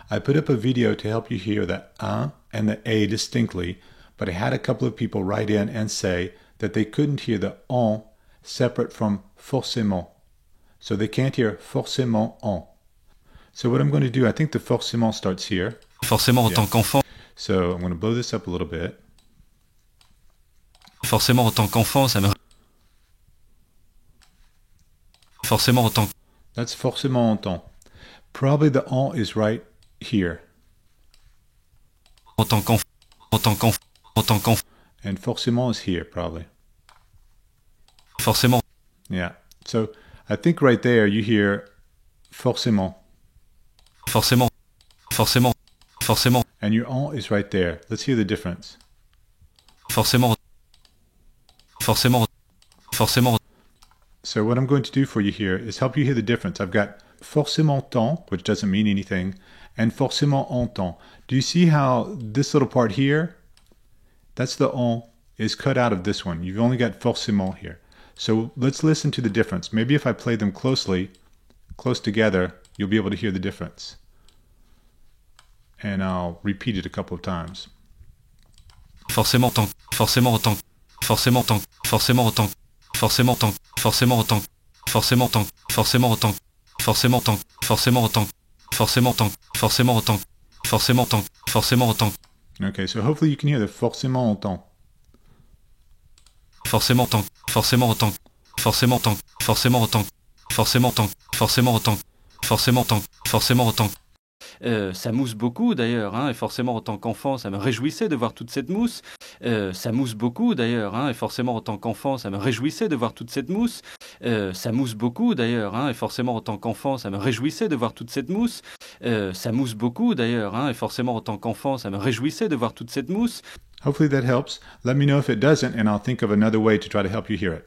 I put up a video to help you hear the and the A distinctly, but I had a couple of people write in and say that they couldn't hear the on separate from forcément. So they can't hear forcément en. So what I'm going to do, I think the forcément starts here. Forcément, en tant qu'enfant. So I'm going to blow this up a little bit. Forcément, en tant qu'enfant, ça me... Forcément, en tant... That's forcément en temps. Probably the en is right here. En tant qu'enfant. En tant qu'enfant. En tant qu'enfant. And forcément is here, probably. Forcément. Yeah. So I think right there you hear forcément. Forcément. Forcément. Forcément. And your en is right there. Let's hear the difference. Forcément. Forcément. Forcément. So what I'm going to do for you here is help you hear the difference. I've got forcément temps, which doesn't mean anything, and forcément en temps. Do you see how this little part here, that's the en, is cut out of this one. You've only got forcément here. So let's listen to the difference. Maybe if I play them close together, you'll be able to hear the difference. And I'll repeat it a couple of times. Forcément tant, forcément tant, forcément tant, forcément tant, forcément tant, forcément tant, forcément tant, forcément tant, forcément tant, forcément tant, forcément tant, forcément tant, forcément tant, forcément tant. Okay, so hopefully you can hear the forcément en temps. Forcément tant, forcément tant, forcément tant, forcément tant, forcément tant, forcément tant, forcément tant, forcément tant. Ça mousse beaucoup d'ailleurs, hein, et forcément en tant qu'enfant ça me réjouissait de voir toute cette mousse. Ça mousse beaucoup d'ailleurs, hein, et forcément en tant qu'enfant ça me réjouissait de voir toute cette mousse. Ça mousse beaucoup d'ailleurs, hein, et forcément en tant qu'enfant ça me réjouissait de voir toute cette mousse. Ça mousse beaucoup d'ailleurs, hein, et forcément en tant qu'enfant ça me réjouissait de voir toute cette mousse. Hopefully that helps. Let me know if it doesn't, and I'll think of another way to try to help you hear it.